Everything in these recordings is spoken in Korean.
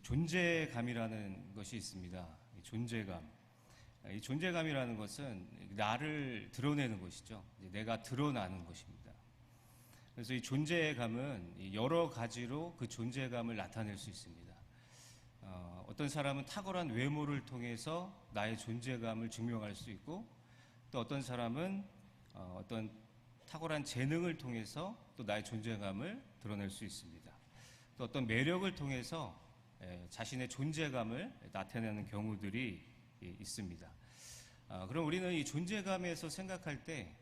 존재감이라는 것이 있습니다. 존재감. 이 존재감이라는 것은 나를 드러내는 것이죠. 내가 드러나는 것입니다. 그래서 이 존재감은 여러 가지로 그 존재감을 나타낼 수 있습니다. 어떤 사람은 탁월한 외모를 통해서 나의 존재감을 증명할 수 있고, 또 어떤 사람은 어떤 탁월한 재능을 통해서 또 나의 존재감을 드러낼 수 있습니다. 또 어떤 매력을 통해서 자신의 존재감을 나타내는 경우들이 있습니다. 그럼 우리는 이 존재감에서 생각할 때,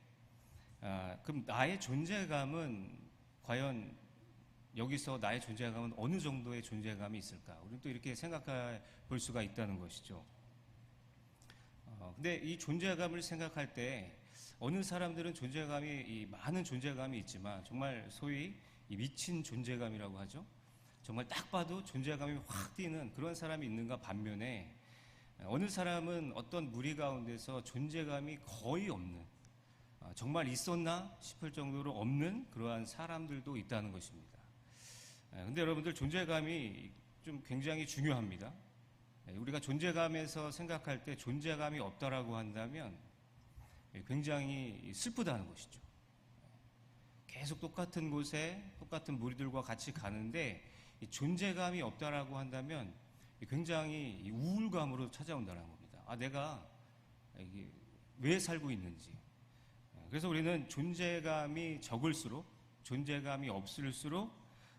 그럼 나의 존재감은 과연 여기서 나의 존재감은 어느 정도의 존재감이 있을까? 우리는 또 이렇게 생각해 볼 수가 있다는 것이죠. 근데 이 존재감을 생각할 때 어느 사람들은 많은 존재감이 있지만 정말 소위 이 미친 존재감이라고 하죠. 정말 딱 봐도 존재감이 확 띄는 그런 사람이 있는가 반면에 어느 사람은 어떤 무리 가운데서 존재감이 거의 없는, 정말 있었나 싶을 정도로 없는 그러한 사람들도 있다는 것입니다. 근데 여러분들 존재감이 좀 굉장히 중요합니다. 우리가 존재감에서 생각할 때 존재감이 없다라고 한다면 굉장히 슬프다는 것이죠. 계속 똑같은 곳에 똑같은 무리들과 같이 가는데 존재감이 없다라고 한다면 굉장히 우울감으로 찾아온다는 겁니다. 내가 왜 살고 있는지. 그래서 우리는 존재감이 적을수록, 존재감이 없을수록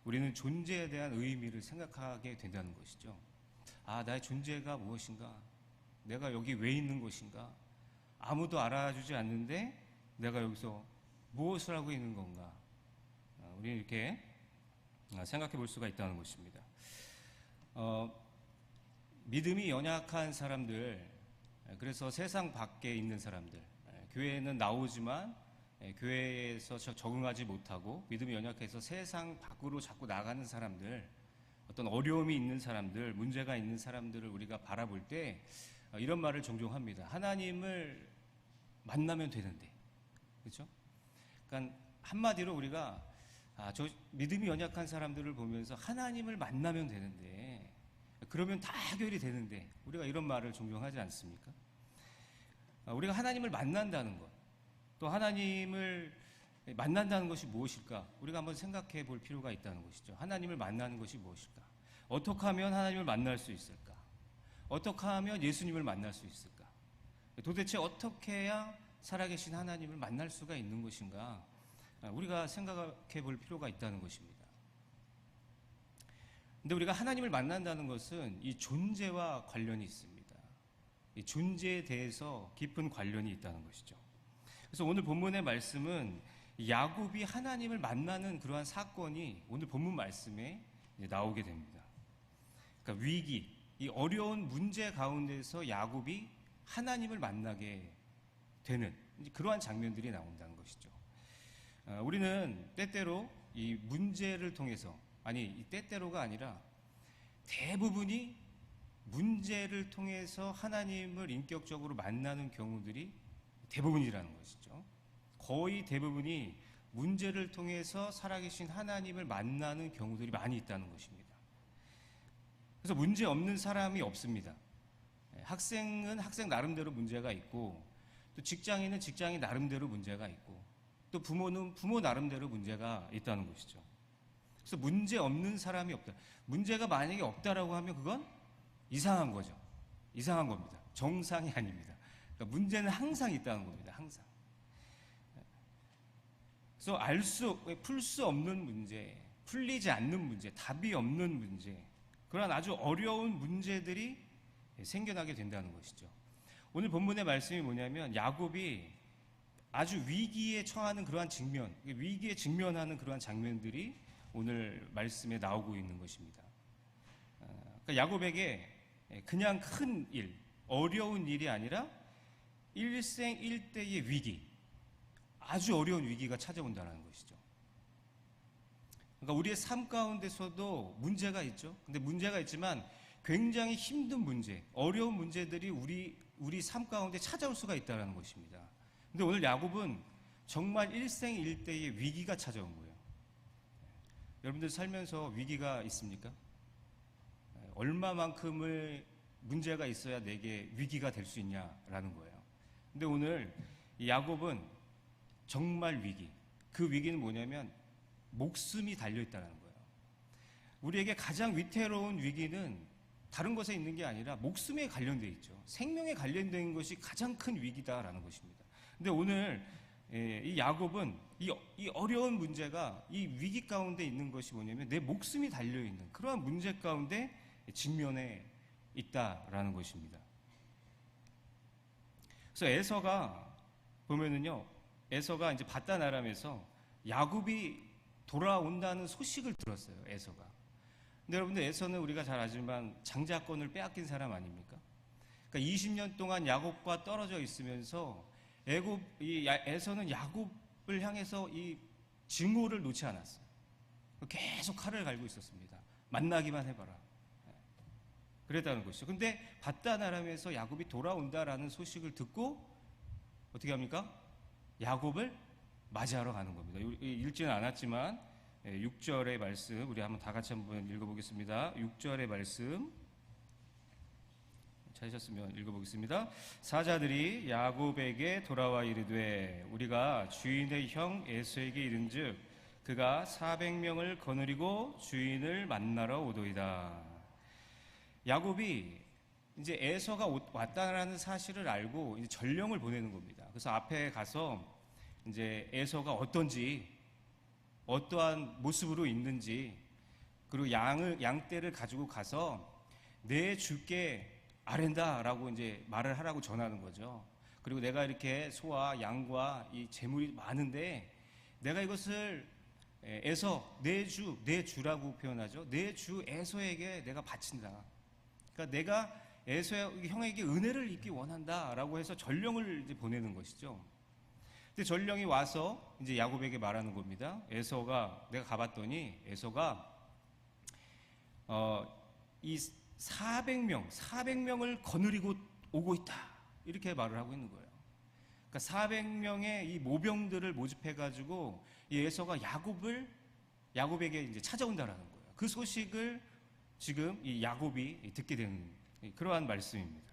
우리는 존재에 대한 의미를 생각하게 된다는 것이죠. 나의 존재가 무엇인가? 내가 여기 왜 있는 것인가? 아무도 알아주지 않는데 내가 여기서 무엇을 하고 있는 건가? 우리는 이렇게 생각해 볼 수가 있다는 것입니다. 믿음이 연약한 사람들, 그래서 세상 밖에 있는 사람들, 교회에는 나오지만 교회에서 적응하지 못하고 믿음이 연약해서 세상 밖으로 자꾸 나가는 사람들, 어떤 어려움이 있는 사람들, 문제가 있는 사람들을 우리가 바라볼 때 이런 말을 종종 합니다. 하나님을 만나면 되는데, 그렇죠? 그러니까 한마디로 우리가 저 믿음이 연약한 사람들을 보면서 하나님을 만나면 되는데, 그러면 다 해결이 되는데, 우리가 이런 말을 종종 하지 않습니까? 우리가 하나님을 만난다는 것, 또 하나님을 만난다는 것이 무엇일까? 우리가 한번 생각해 볼 필요가 있다는 것이죠. 하나님을 만나는 것이 무엇일까? 어떻게 하면 하나님을 만날 수 있을까? 어떻게 하면 예수님을 만날 수 있을까? 도대체 어떻게 해야 살아계신 하나님을 만날 수가 있는 것인가? 우리가 생각해 볼 필요가 있다는 것입니다. 근데 우리가 하나님을 만난다는 것은 이 존재와 관련이 있습니다. 이 존재에 대해서 깊은 관련이 있다는 것이죠. 그래서 오늘 본문의 말씀은 야곱이 하나님을 만나는 그러한 사건이 오늘 본문 말씀에 나오게 됩니다. 그러니까 위기, 이 어려운 문제 가운데서 야곱이 하나님을 만나게 되는 그러한 장면들이 나온다는 것이죠. 우리는 때때로 이 문제를 통해서, 이 때때로가 아니라 대부분이 문제를 통해서 하나님을 인격적으로 만나는 경우들이 대부분이라는 것이죠. 거의 대부분이 문제를 통해서 살아계신 하나님을 만나는 경우들이 많이 있다는 것입니다. 그래서 문제 없는 사람이 없습니다. 학생은 학생 나름대로 문제가 있고, 또 직장인은 직장인 나름대로 문제가 있고, 또 부모는 부모 나름대로 문제가 있다는 것이죠. 그래서 문제 없는 사람이 없다. 문제가 만약에 없다라고 하면 그건 이상한 거죠. 이상한 겁니다. 정상이 아닙니다. 그러니까 문제는 항상 있다는 겁니다. 항상. 그래서 풀 수 없는 문제, 풀리지 않는 문제, 답이 없는 문제, 그런 아주 어려운 문제들이 생겨나게 된다는 것이죠. 오늘 본문의 말씀이 뭐냐면 야곱이 아주 위기에 처하는 그러한 위기에 직면하는 그러한 장면들이 오늘 말씀에 나오고 있는 것입니다. 그러니까 야곱에게 그냥 큰 일, 어려운 일이 아니라 일생일대의 위기, 아주 어려운 위기가 찾아온다는 것이죠. 그러니까 우리의 삶 가운데서도 문제가 있죠. 근데 문제가 있지만 굉장히 힘든 문제, 어려운 문제들이 우리 삶 가운데 찾아올 수가 있다는 것입니다. 근데 오늘 야곱은 정말 일생일대의 위기가 찾아온 거예요. 여러분들 살면서 위기가 있습니까? 얼마만큼의 문제가 있어야 내게 위기가 될 수 있냐라는 거예요. 근데 오늘 이 야곱은 정말 위기, 그 위기는 뭐냐면 목숨이 달려있다는 거예요. 우리에게 가장 위태로운 위기는 다른 것에 있는 게 아니라 목숨에 관련되어 있죠. 생명에 관련된 것이 가장 큰 위기다라는 것입니다. 근데 오늘 이 야곱은 이 어려운 문제가 이 위기 가운데 있는 것이 뭐냐면 내 목숨이 달려있는 그러한 문제 가운데 직면해 있다라는 것입니다. 그래서 에서가 보면은요, 에서가 이제 밧단 아람에서 야곱이 돌아온다는 소식을 들었어요. 에서가. 근데 여러분들, 에서는 우리가 잘 알지만 장자권을 빼앗긴 사람 아닙니까? 그러니까 20년 동안 야곱과 떨어져 있으면서 에서는 야곱을 향해서 이 증오를 놓지 않았어요. 계속 칼을 갈고 있었습니다. 만나기만 해봐라. 그랬다는 것이죠. 근데 밧단 아람에서 야곱이 돌아온다라는 소식을 듣고 어떻게 합니까? 야곱을 맞이하러 가는 겁니다. 읽지는 않았지만 6절의 말씀 우리 한번 다 같이 한번 읽어보겠습니다. 6절의 말씀 찾으셨으면 읽어보겠습니다. 사자들이 야곱에게 돌아와 이르되 우리가 주인의 형 에서에게 이른즉 그가 400명을 거느리고 주인을 만나러 오도이다. 야곱이 이제 에서가 왔다라는 사실을 알고 이제 전령을 보내는 겁니다. 그래서 앞에 가서 이제 에서가 어떤지, 어떠한 모습으로 있는지, 그리고 양떼를 가지고 가서 내 주께 아랜다라고 이제 말을 하라고 전하는 거죠. 그리고 내가 이렇게 소와 양과 이 재물이 많은데 내가 이것을 내 주라고 표현하죠. 내 주 에서에게 내가 바친다. 그러니까 내가 에서 형에게 은혜를 입기 원한다라고 해서 전령을 이제 보내는 것이죠. 근데 전령이 와서 이제 야곱에게 말하는 겁니다. 에서가, 내가 가봤더니 에서가 이 400명을 거느리고 오고 있다. 이렇게 말을 하고 있는 거예요. 그러니까 400명의 이 모병들을 모집해가지고 이 에서가 야곱에게 이제 찾아온다라는 거예요. 그 소식을 지금 이 야곱이 듣게 되는 그러한 말씀입니다.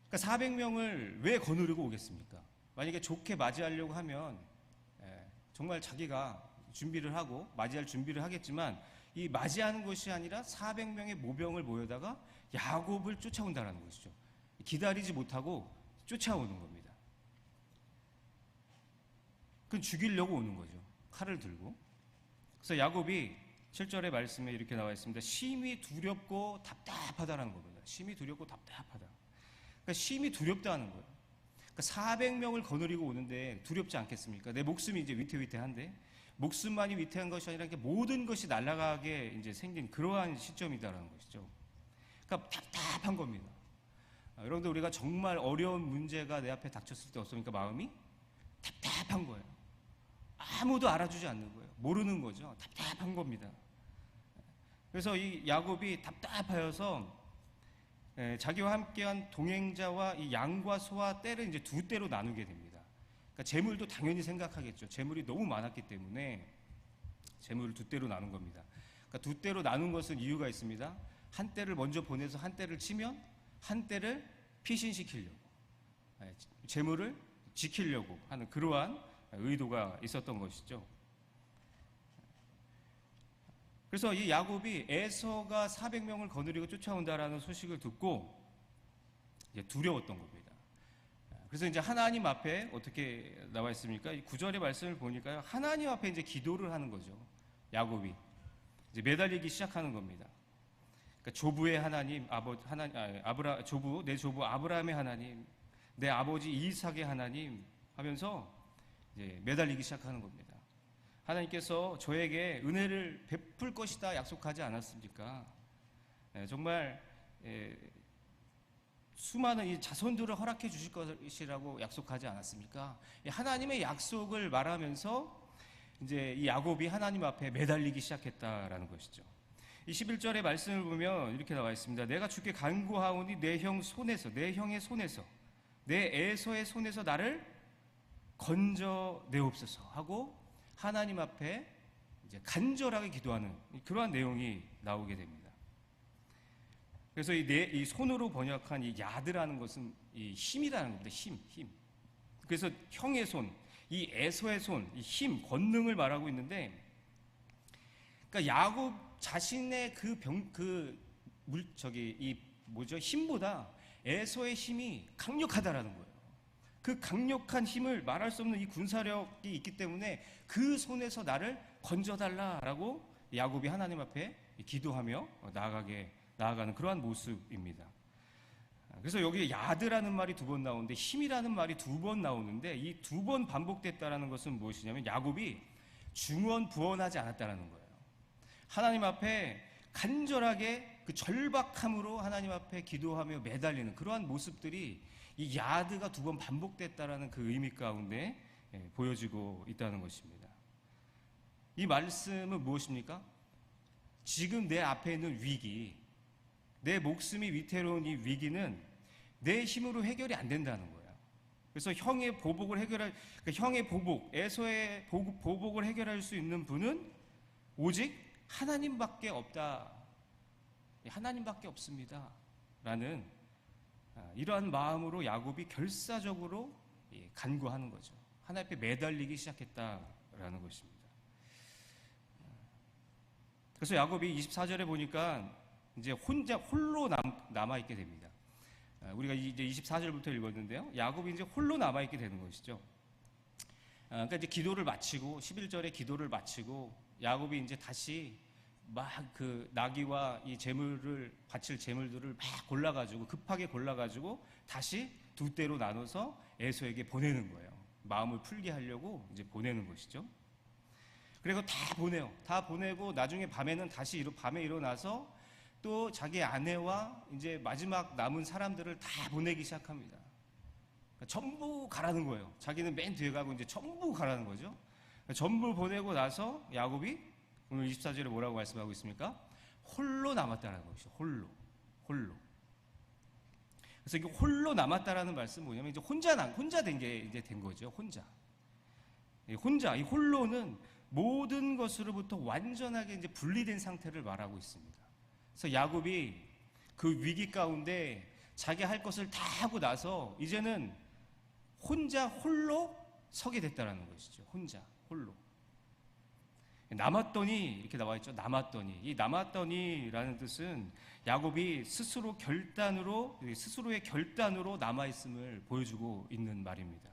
그러니까 400명을 왜 거느리고 오겠습니까? 만약에 좋게 맞이하려고 하면 정말 자기가 준비를 하고 맞이할 준비를 하겠지만 이 맞이하는 것이 아니라 400명의 모병을 모여다가 야곱을 쫓아온다는 것이죠. 기다리지 못하고 쫓아오는 겁니다. 그건 죽이려고 오는 거죠. 칼을 들고. 그래서 야곱이 7절의 말씀에 이렇게 나와 있습니다. 심히 두렵고 답답하다는 겁니다. 심히 두렵고 답답하다. 그러니까 심히 두렵다는 거예요. 그러니까 400명을 거느리고 오는데 두렵지 않겠습니까? 내 목숨이 이제 위태위태한데 목숨만이 위태한 것이 아니라 모든 것이 날아가게 이제 생긴 그러한 시점이다라는 것이죠. 그러니까 답답한 겁니다. 여러분들, 우리가 정말 어려운 문제가 내 앞에 닥쳤을 때 어떻습니까? 마음이 답답한 거예요. 아무도 알아주지 않는 거예요. 모르는 거죠. 답답한 겁니다. 그래서 이 야곱이 답답하여서 자기와 함께한 동행자와 이 양과 소와 떼를 이제 두 떼로 나누게 됩니다. 그러니까 재물도 당연히 생각하겠죠. 재물이 너무 많았기 때문에 재물을 두 떼로 나눈 겁니다. 그러니까 두 떼로 나눈 것은 이유가 있습니다. 한 떼를 먼저 보내서 한 떼를 치면 한 떼를 피신시키려고, 재물을 지키려고 하는 그러한 의도가 있었던 것이죠. 그래서 이 야곱이 에서가 400명을 거느리고 쫓아온다라는 소식을 듣고 이제 두려웠던 겁니다. 그래서 이제 하나님 앞에 어떻게 나와 있습니까? 이 9절의 말씀을 보니까 하나님 앞에 이제 기도를 하는 거죠. 야곱이 이제 매달리기 시작하는 겁니다. 그러니까 조부의 하나님, 내 조부 아브라함의 하나님, 내 아버지 이삭의 하나님 하면서 이제 매달리기 시작하는 겁니다. 하나님께서 저에게 은혜를 베풀 것이다 약속하지 않았습니까? 정말 수많은 이 자손들을 허락해 주실 것이라고 약속하지 않았습니까? 하나님의 약속을 말하면서 이제 이 야곱이 하나님 앞에 매달리기 시작했다라는 것이죠. 이 11절의 말씀을 보면 이렇게 나와 있습니다. 내가 주께 간구하오니 내 형의 손에서 내 에서의 손에서 나를 건져내옵소서 하고 하나님 앞에 이제 간절하게 기도하는 그러한 내용이 나오게 됩니다. 그래서 이 손으로 번역한 이 야드라는 것은 이 힘이라는 겁니다. 힘. 그래서 형의 손, 이 에서의 손, 이 힘, 권능을 말하고 있는데, 그러니까 야곱 자신의 힘보다 에서의 힘이 강력하다라는 거예요. 그 강력한 힘을 말할 수 없는 이 군사력이 있기 때문에 그 손에서 나를 건져달라라고 야곱이 하나님 앞에 기도하며 나아가는 그러한 모습입니다. 그래서 여기 야드라는 말이 2번 나오는데 힘이라는 말이 2번 나오는데 이 2번 반복됐다라는 것은 무엇이냐면 야곱이 중언부언하지 않았다라는 거예요. 하나님 앞에 간절하게 그 절박함으로 하나님 앞에 기도하며 매달리는 그러한 모습들이 이 야드가 2번 반복됐다라는 그 의미 가운데 보여지고 있다는 것입니다. 이 말씀은 무엇입니까? 지금 내 앞에 있는 위기, 내 목숨이 위태로운 이 위기는 내 힘으로 해결이 안 된다는 거예요. 그래서 형의 보복을 에서의 보복을 해결할 수 있는 분은 오직 하나님밖에 없다. 하나님밖에 없습니다. 라는 이러한 마음으로 야곱이 결사적으로 간구하는 거죠. 하나님 앞에 매달리기 시작했다라는 것입니다. 그래서 야곱이 24절에 보니까 이제 홀로 남아있게 됩니다. 우리가 이제 24절부터 읽었는데요. 야곱이 이제 홀로 남아있게 되는 것이죠. 그러니까 이제 기도를 마치고 11절에 기도를 마치고 야곱이 이제 다시 막 그 나귀와 이 바칠 제물들을 막 급하게 골라가지고 다시 2대로 나눠서 에서에게 보내는 거예요. 마음을 풀게 하려고 이제 보내는 것이죠. 그리고 다 보내고 나중에 밤에 일어나서 또 자기 아내와 이제 마지막 남은 사람들을 다 보내기 시작합니다. 그러니까 전부 가라는 거예요. 자기는 맨 뒤에 가고 이제 전부 가라는 거죠. 그러니까 전부 보내고 나서 야곱이 오늘 24절에 뭐라고 말씀하고 있습니까? 홀로 남았다는 것이죠. 홀로. 그래서 이게 홀로 남았다라는 말씀은 뭐냐면 이제 혼자 된 게 이제 된 거죠. 이 홀로는 모든 것으로부터 완전하게 이제 분리된 상태를 말하고 있습니다. 그래서 야곱이 그 위기 가운데 자기 할 것을 다 하고 나서 이제는 홀로 서게 됐다라는 것이죠. 홀로. 남았더니 이렇게 나와 있죠. 이 남았더니라는 뜻은 야곱이 스스로의 결단으로 남아 있음을 보여주고 있는 말입니다.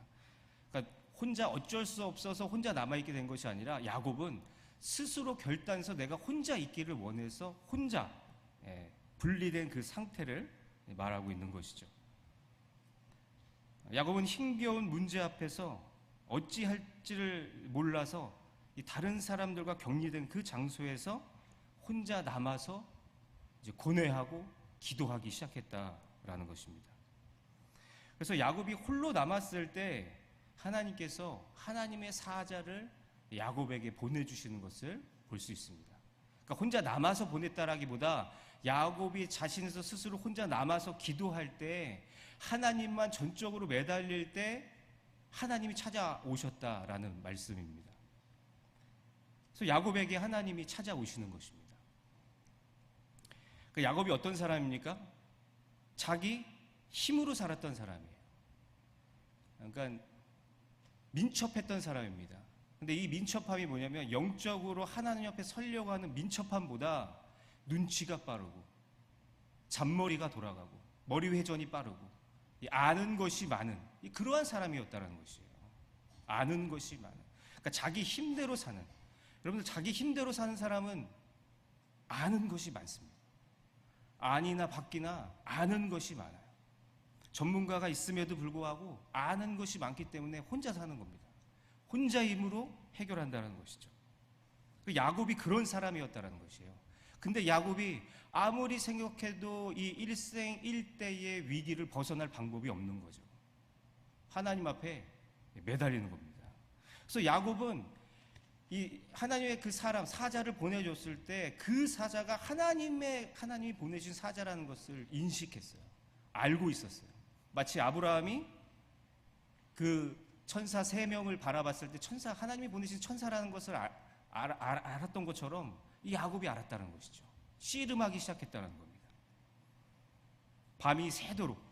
그러니까 혼자 어쩔 수 없어서 혼자 남아 있게 된 것이 아니라 야곱은 스스로 결단해서 내가 혼자 있기를 원해서 혼자 분리된 그 상태를 말하고 있는 것이죠. 야곱은 힘겨운 문제 앞에서 어찌할지를 몰라서 이 다른 사람들과 격리된 그 장소에서 혼자 남아서 이제 고뇌하고 기도하기 시작했다라는 것입니다. 그래서 야곱이 홀로 남았을 때 하나님께서 하나님의 사자를 야곱에게 보내주시는 것을 볼 수 있습니다. 그러니까 혼자 남아서 보냈다라기보다 야곱이 자신에서 스스로 혼자 남아서 기도할 때 하나님만 전적으로 매달릴 때 하나님이 찾아오셨다라는 말씀입니다. 그래서 야곱에게 하나님이 찾아오시는 것입니다. 그 야곱이 어떤 사람입니까? 자기 힘으로 살았던 사람이에요. 그러니까 민첩했던 사람입니다. 근데 이 민첩함이 뭐냐면 영적으로 하나님 앞에 서려고 하는 민첩함보다 눈치가 빠르고 잔머리가 돌아가고 머리 회전이 빠르고 아는 것이 많은 그러한 사람이었다는 것이에요. 아는 것이 많은. 그러니까 자기 힘대로 사는. 여러분들 자기 힘대로 사는 사람은 아는 것이 많습니다. 아니나 밖이나 아는 것이 많아요. 전문가가 있음에도 불구하고 아는 것이 많기 때문에 혼자 사는 겁니다. 혼자 힘으로 해결한다는 것이죠. 야곱이 그런 사람이었다는 것이에요. 근데 야곱이 아무리 생각해도 이 일생일대의 위기를 벗어날 방법이 없는 거죠. 하나님 앞에 매달리는 겁니다. 그래서 야곱은 이 하나님의 그 사자를 보내줬을 때 그 사자가 하나님이 보내신 사자라는 것을 인식했어요. 알고 있었어요. 마치 아브라함이 그 천사 3명을 바라봤을 때 하나님이 보내신 천사라는 것을 알았던 것처럼 이 야곱이 알았다는 것이죠. 씨름하기 시작했다는 겁니다. 밤이 새도록.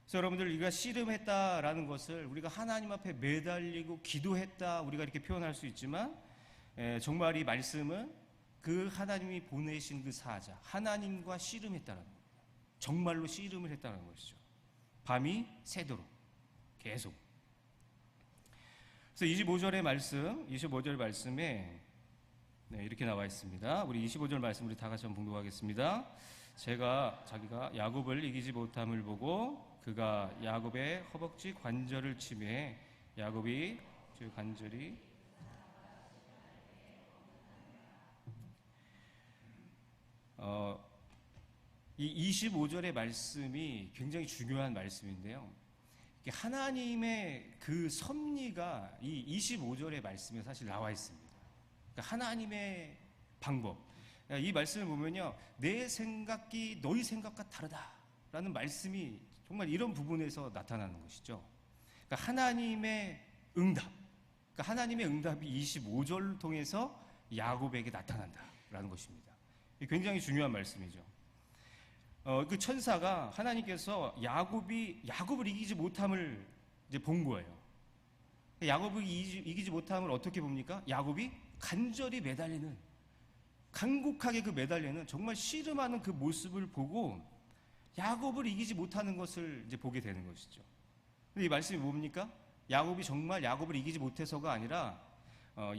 그래서 여러분들, 우리가 씨름했다라는 것을 우리가 하나님 앞에 매달리고 기도했다, 우리가 이렇게 표현할 수 있지만, 정말 이 말씀은 그 하나님이 보내신 그 사자 하나님과 씨름했다라는 겁니다. 정말로 씨름을 했다는 것이죠. 밤이 새도록 계속. 그래서 25절의 말씀, 25절 말씀에 이렇게 나와 있습니다. 우리 25절 말씀 우리 다 같이 한번 봉독하겠습니다. 자기가 야곱을 이기지 못함을 보고 그가 야곱의 허벅지 관절을 치매 야곱이 그 관절이 이 25절의 말씀이 굉장히 중요한 말씀인데요. 하나님의 그 섭리가 이 25절의 말씀에 사실 나와 있습니다. 그러니까 하나님의 방법. 이 말씀을 보면요, 내 생각이 너희 생각과 다르다라는 말씀이 정말 이런 부분에서 나타나는 것이죠. 그러니까 하나님의 응답. 그러니까 하나님의 응답이 25절을 통해서 야곱에게 나타난다라는 것입니다. 굉장히 중요한 말씀이죠. 그 천사가 하나님께서 야곱을 이기지 못함을 이제 본 거예요. 야곱을 이기지 못함을 어떻게 봅니까? 야곱이 간절히 매달리는, 간곡하게 그 매달리는 정말 씨름하는 그 모습을 보고 야곱을 이기지 못하는 것을 이제 보게 되는 것이죠. 근데 이 말씀이 뭡니까? 야곱이 정말 야곱을 이기지 못해서가 아니라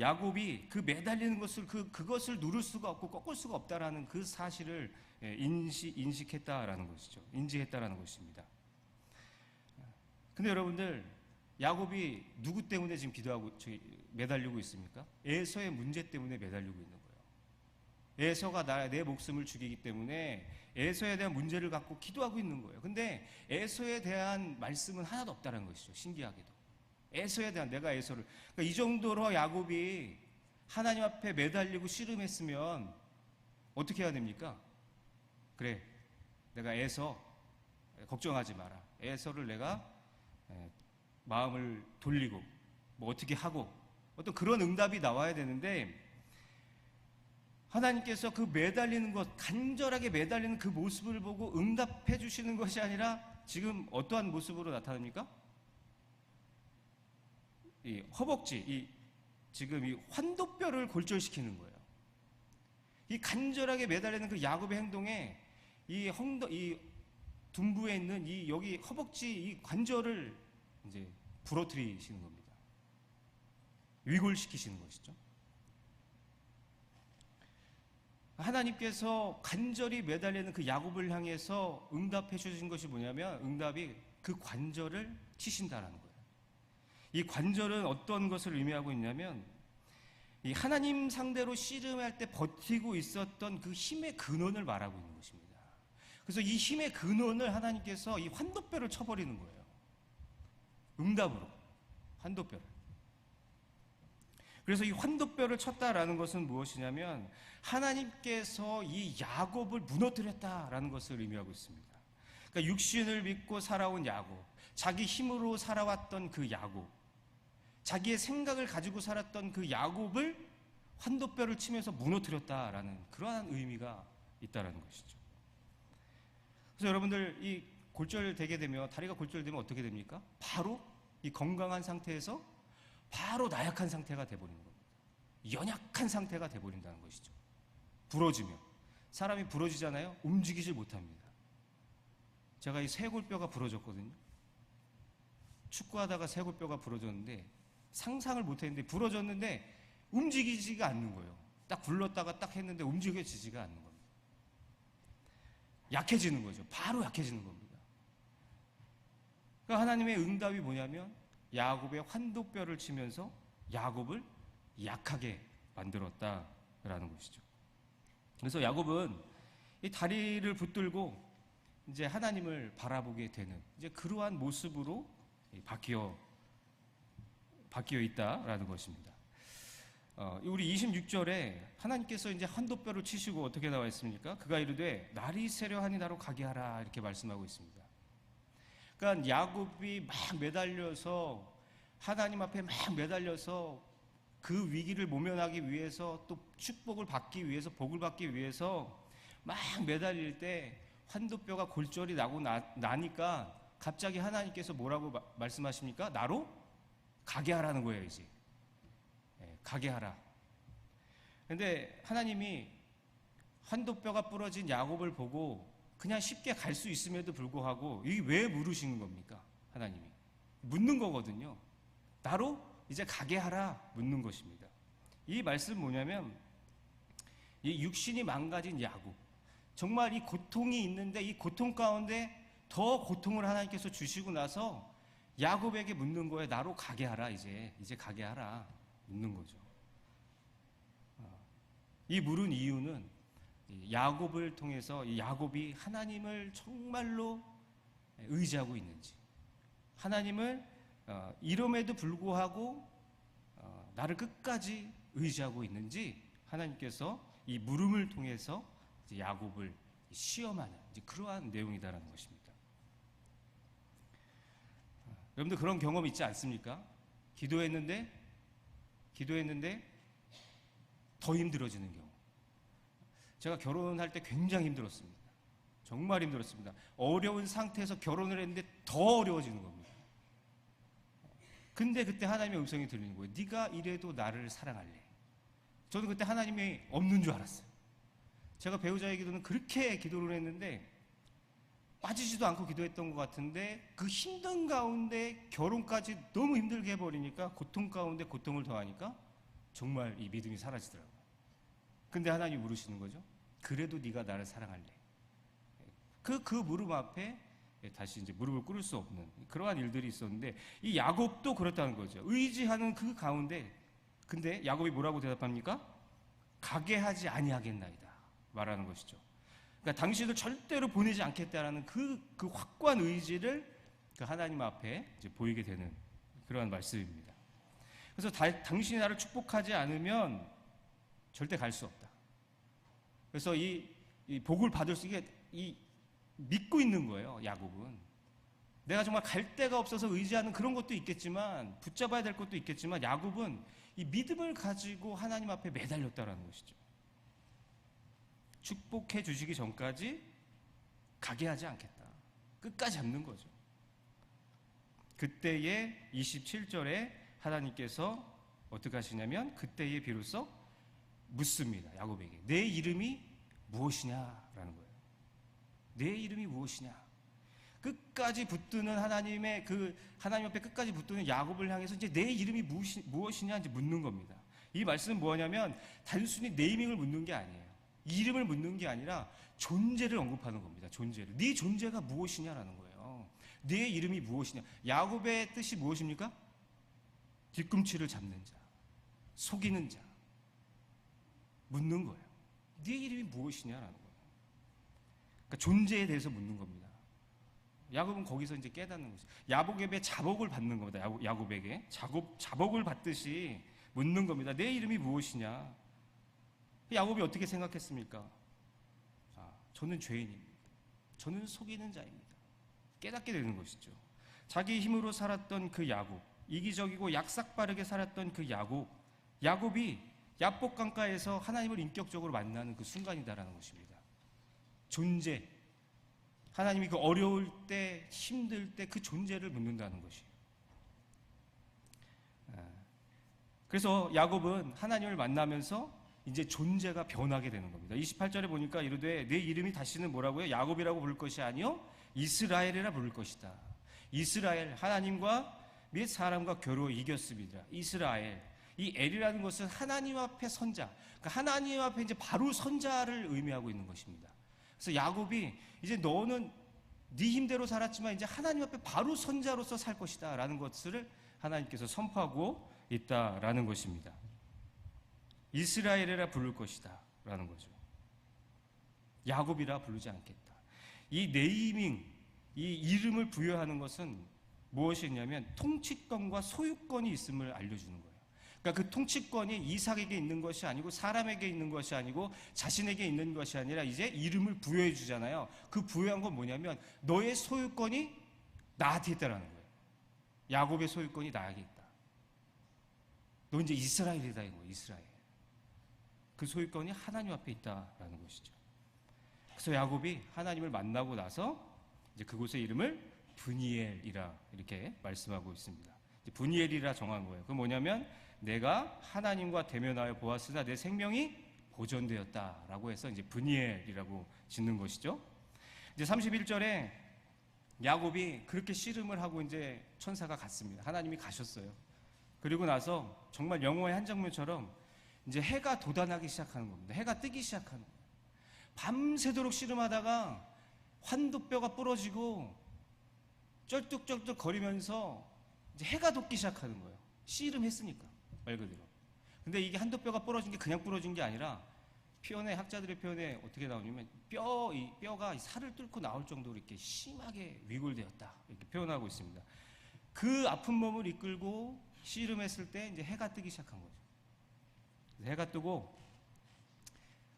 야곱이 그 매달리는 것을 그것을 누를 수가 없고 꺾을 수가 없다라는 그 사실을 인식했다라는 것이죠. 인지했다라는 것입니다. 근데 여러분들, 야곱이 누구 때문에 지금 매달리고 있습니까? 에서의 문제 때문에 매달리고 있는 거예요. 에서가 내 목숨을 죽이기 때문에 에서에 대한 문제를 갖고 기도하고 있는 거예요. 근데 에서에 대한 말씀은 하나도 없다는 것이죠. 신기하게도. 에서에 대한, 내가 에서를, 그러니까 이 정도로 야곱이 하나님 앞에 매달리고 씨름했으면 어떻게 해야 됩니까? 그래, 내가 에서 걱정하지 마라. 에서를 내가 마음을 돌리고 뭐 어떻게 하고 어떤 그런 응답이 나와야 되는데, 하나님께서 그 매달리는 것, 간절하게 매달리는 그 모습을 보고 응답해 주시는 것이 아니라 지금 어떠한 모습으로 나타납니까? 이 허벅지, 지금 이 환도뼈를 골절시키는 거예요. 이 간절하게 매달리는 그 야곱의 행동에 이 둔부에 있는 여기 허벅지 이 관절을 이제 부러뜨리시는 겁니다. 위골시키시는 것이죠. 하나님께서 간절히 매달리는 그 야곱을 향해서 응답해 주신 것이 뭐냐면, 응답이 그 관절을 치신다라는 거예요. 이 관절은 어떤 것을 의미하고 있냐면, 이 하나님 상대로 씨름할 때 버티고 있었던 그 힘의 근원을 말하고 있는 것입니다. 그래서 이 힘의 근원을 하나님께서 이 환도뼈를 쳐버리는 거예요. 응답으로 환도뼈를. 그래서 이 환도뼈를 쳤다라는 것은 무엇이냐면, 하나님께서 이 야곱을 무너뜨렸다라는 것을 의미하고 있습니다. 그러니까 육신을 믿고 살아온 야곱, 자기 힘으로 살아왔던 그 야곱, 자기의 생각을 가지고 살았던 그 야곱을 환도뼈를 치면서 무너뜨렸다라는 그러한 의미가 있다라는 것이죠. 그래서 여러분들, 이 골절되게 되면, 다리가 골절되면 어떻게 됩니까? 바로 이 건강한 상태에서 바로 나약한 상태가 돼버리는 겁니다. 연약한 상태가 돼버린다는 것이죠. 부러지면, 사람이 부러지잖아요. 움직이질 못합니다. 제가 이 쇄골뼈가 부러졌거든요. 축구하다가 쇄골뼈가 부러졌는데, 상상을 못했는데 부러졌는데 움직이지가 않는 거예요. 딱 굴렀다가 딱 했는데 움직여지지가 않는 겁니다. 약해지는 거죠. 바로 약해지는 겁니다. 그러니까 하나님의 응답이 뭐냐면, 야곱의 환도뼈를 치면서 야곱을 약하게 만들었다라는 것이죠. 그래서 야곱은 이 다리를 붙들고 이제 하나님을 바라보게 되는 이제 그러한 모습으로 바뀌어 있다라는 것입니다. 우리 26절에 하나님께서 이제 환도뼈를 치시고 어떻게 나와 있습니까? 그가 이르되 날이 새려하니 나로 가게 하라, 이렇게 말씀하고 있습니다. 그러니까 야곱이 막 매달려서, 하나님 앞에 막 매달려서 그 위기를 모면하기 위해서, 또 축복을 받기 위해서, 복을 받기 위해서 막 매달릴 때 환도뼈가 골절이 나고 나니까 갑자기 하나님께서 뭐라고 말씀하십니까? 나로 가게 하라는 거예요, 이제. 가게 하라. 근데 하나님이 환도뼈가 부러진 야곱을 보고 그냥 쉽게 갈 수 있음에도 불구하고 이게 왜 물으시는 겁니까? 하나님이. 묻는 거거든요. 나로 이제 가게 하라 묻는 것입니다. 이 말씀은 뭐냐면 이 육신이 망가진 야곱, 정말 이 고통이 있는데 이 고통 가운데 더 고통을 하나님께서 주시고 나서 야곱에게 묻는 거예요. 나로 가게 하라. 이제 가게 하라 묻는 거죠. 이 물은 이유는 야곱을 통해서 이 야곱이 하나님을 정말로 의지하고 있는지, 하나님을 이름에도 불구하고 나를 끝까지 의지하고 있는지 하나님께서 이 물음을 통해서 이제 야곱을 시험하는 이제 그러한 내용이다라는 것입니다. 여러분들 그런 경험 있지 않습니까? 기도했는데 더 힘들어지는 경우. 제가 결혼할 때 굉장히 힘들었습니다. 정말 힘들었습니다. 어려운 상태에서 결혼을 했는데 더 어려워지는 겁니다. 근데 그때 하나님의 음성이 들리는 거예요. 네가 이래도 나를 사랑할래. 저는 그때 하나님이 없는 줄 알았어요. 제가 배우자의 기도는 그렇게 기도를 했는데 빠지지도 않고 기도했던 것 같은데 그 힘든 가운데 결혼까지 너무 힘들게 해버리니까 고통 가운데 고통을 더하니까 정말 이 믿음이 사라지더라고요. 근데 하나님이 물으시는 거죠. 그래도 네가 나를 사랑할래. 그 무릎 앞에 다시 이제 무릎을 꿇을 수 없는 그러한 일들이 있었는데 이 야곱도 그렇다는 거죠. 의지하는 그 가운데 근데 야곱이 뭐라고 대답합니까? 가게 하지 아니하겠나이다 말하는 것이죠. 그러니까 당신을 절대로 보내지 않겠다라는 그 확고한 의지를 그 하나님 앞에 이제 보이게 되는 그러한 말씀입니다. 그래서 당신이 나를 축복하지 않으면 절대 갈 수 없다. 그래서 이 복을 받을 수 있게 믿고 있는 거예요. 야곱은 내가 정말 갈 데가 없어서 의지하는 그런 것도 있겠지만 붙잡아야 될 것도 있겠지만 야곱은 이 믿음을 가지고 하나님 앞에 매달렸다라는 것이죠. 축복해 주시기 전까지 가게 하지 않겠다. 끝까지 잡는 거죠. 그때의 27절에 하나님께서 어떻게 하시냐면 그때에 비로소 묻습니다. 야곱에게 내 이름이 무엇이냐라는 거예요. 내 이름이 무엇이냐. 끝까지 붙드는 하나님의 하나님 앞에 끝까지 붙드는 야곱을 향해서 이제 내 이름이 무엇이냐 이제 묻는 겁니다. 이 말씀은 뭐냐면 단순히 네이밍을 묻는 게 아니에요. 이름을 묻는 게 아니라 존재를 언급하는 겁니다. 존재를. 네 존재가 무엇이냐라는 거예요. 네 이름이 무엇이냐. 야곱의 뜻이 무엇입니까? 뒤꿈치를 잡는 자, 속이는 자. 묻는 거예요. 네 이름이 무엇이냐라는 거예요. 그러니까 존재에 대해서 묻는 겁니다. 야곱은 거기서 이제 깨닫는 거죠. 야곱에게 자복을 받는 겁니다. 야곱에게 자복을 받듯이 묻는 겁니다. 내 이름이 무엇이냐? 야곱이 어떻게 생각했습니까? 저는 죄인입니다. 저는 속이는 자입니다. 깨닫게 되는 것이죠. 자기 힘으로 살았던 그 야곱, 이기적이고 약삭빠르게 살았던 그 야곱이 야복 강가에서 하나님을 인격적으로 만나는 그 순간이다라는 것입니다. 존재, 하나님이 그 어려울 때, 힘들 때 그 존재를 묻는다는 것이에요. 그래서 야곱은 하나님을 만나면서 이제 존재가 변하게 되는 겁니다. 28절에 보니까 이르되 내 이름이 다시는 뭐라고요? 야곱이라고 부를 것이 아니요 이스라엘이라 부를 것이다. 이스라엘, 하나님과 및 사람과 겨루어 이겼습니다. 이스라엘, 이 엘이라는 것은 하나님 앞에 선자, 그러니까 하나님 앞에 이제 바로 선자를 의미하고 있는 것입니다. 그래서 야곱이 이제 너는 네 힘대로 살았지만 이제 하나님 앞에 바로 선자로서 살 것이다 라는 것을 하나님께서 선포하고 있다라는 것입니다. 이스라엘이라 부를 것이다 라는 거죠. 야곱이라 부르지 않겠다. 이 네이밍, 이 이름을 부여하는 것은 무엇이냐면 통치권과 소유권이 있음을 알려주는 거예요. 그러니까 그 통치권이 이삭에게 있는 것이 아니고 사람에게 있는 것이 아니고 자신에게 있는 것이 아니라 이제 이름을 부여해 주잖아요. 그 부여한 건 뭐냐면 너의 소유권이 나한테 있다라는 거예요. 야곱의 소유권이 나에게 있다. 너 이제 이스라엘이다 이거 이스라엘. 그 소유권이 하나님 앞에 있다라는 것이죠. 그래서 그래서 야곱이 하나님을 만나고 나서 이제 그곳의 이름을 브니엘이라 이렇게 말씀하고 있습니다. 브니엘이라 정한 거예요. 그건 뭐냐면 내가 하나님과 대면하여 보았으나 내 생명이 보존되었다라고 해서 이제 브니엘이라고 짓는 것이죠. 이제 31절에 야곱이 그렇게 씨름을 하고 이제 천사가 갔습니다. 하나님이 가셨어요. 그리고 나서 정말 영화의 한 장면처럼 이제 해가 돋아나기 시작하는 겁니다. 해가 뜨기 시작하는 거예요. 밤새도록 씨름하다가 환도뼈가 부러지고 쩔뚝쩔뚝 거리면서 이제 해가 돋기 시작하는 거예요. 씨름했으니까 말 그대로. 근데 이게 환도뼈가 부러진 게 그냥 부러진 게 아니라 표현에 학자들의 표현에 어떻게 나오냐면 이 뼈가 살을 뚫고 나올 정도로 이렇게 심하게 위골되었다 이렇게 표현하고 있습니다. 그 아픈 몸을 이끌고 씨름했을 때 이제 해가 뜨기 시작한 거죠. 해가 뜨고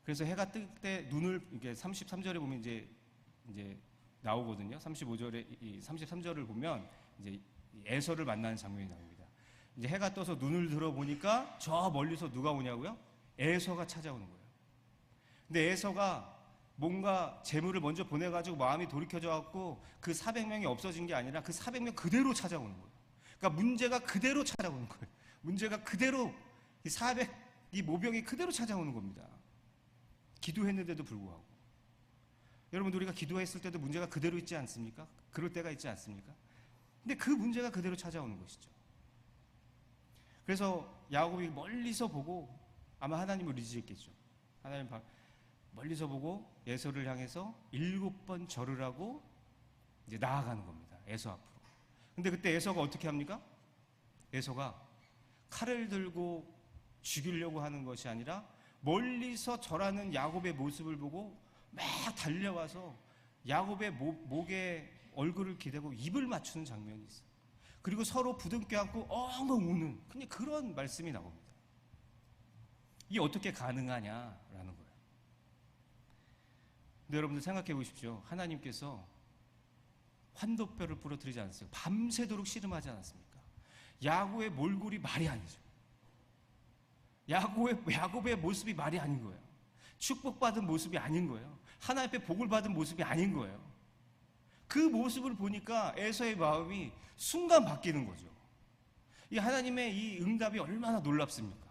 그래서 해가 뜰 때 눈을 이게 33절에 보면 이제 나오거든요. 35절에 33절을 보면 이제 에서를 만나는 장면이 나옵니다. 이제 해가 떠서 눈을 들어 보니까 저 멀리서 누가 오냐고요? 에서가 찾아오는 거예요. 근데 에서가 뭔가 재물을 먼저 보내가지고 마음이 돌이켜져 갖고 그 400명이 없어진 게 아니라 그 400명 그대로 찾아오는 거예요. 그러니까 문제가 그대로 찾아오는 거예요. 문제가 그대로 이 모병이 그대로 찾아오는 겁니다. 기도했는데도 불구하고. 여러분 우리가 기도했을 때도 문제가 그대로 있지 않습니까? 그럴 때가 있지 않습니까? 근데 그 문제가 그대로 찾아오는 것이죠. 그래서 야곱이 멀리서 보고 아마 하나님을 의지했겠죠. 하나님 멀리서 보고 에서를 향해서 7번 절을 하고 이제 나아가는 겁니다. 에서 앞으로. 근데 그때 에서가 어떻게 합니까? 에서가 칼을 들고 죽이려고 하는 것이 아니라 멀리서 절하는 야곱의 모습을 보고 막 달려와서 야곱의 목에 얼굴을 기대고 입을 맞추는 장면이 있어요. 그리고 서로 부둥켜 안고 엉엉 우는 그런 말씀이 나옵니다. 이게 어떻게 가능하냐라는 거예요. 근데 여러분들 생각해 보십시오. 하나님께서 환도뼈를 부러뜨리지 않았어요. 밤새도록 씨름하지 않았습니까? 야곱의 몰골이 말이 아니죠. 야곱의 모습이 말이 아닌 거예요. 축복받은 모습이 아닌 거예요. 하나님 앞에 복을 받은 모습이 아닌 거예요. 그 모습을 보니까 에서의 마음이 순간 바뀌는 거죠. 이 하나님의 이 응답이 얼마나 놀랍습니까?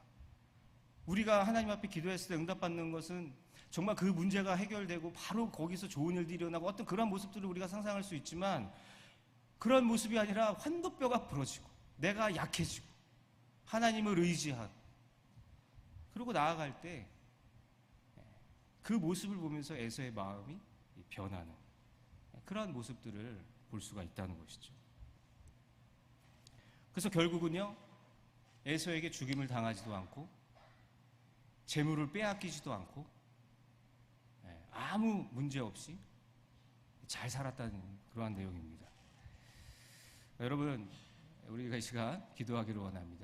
우리가 하나님 앞에 기도했을 때 응답받는 것은 정말 그 문제가 해결되고 바로 거기서 좋은 일들이 일어나고 어떤 그런 모습들을 우리가 상상할 수 있지만 그런 모습이 아니라 환도뼈가 부러지고 내가 약해지고 하나님을 의지하고 그러고 나아갈 때 그 모습을 보면서 에서의 마음이 변하는 그런 모습들을 볼 수가 있다는 것이죠. 그래서 결국은요, 에서에게 죽임을 당하지도 않고 재물을 빼앗기지도 않고 아무 문제 없이 잘 살았다는 그러한 내용입니다. 여러분, 우리가 이 시간 기도하기를 원합니다.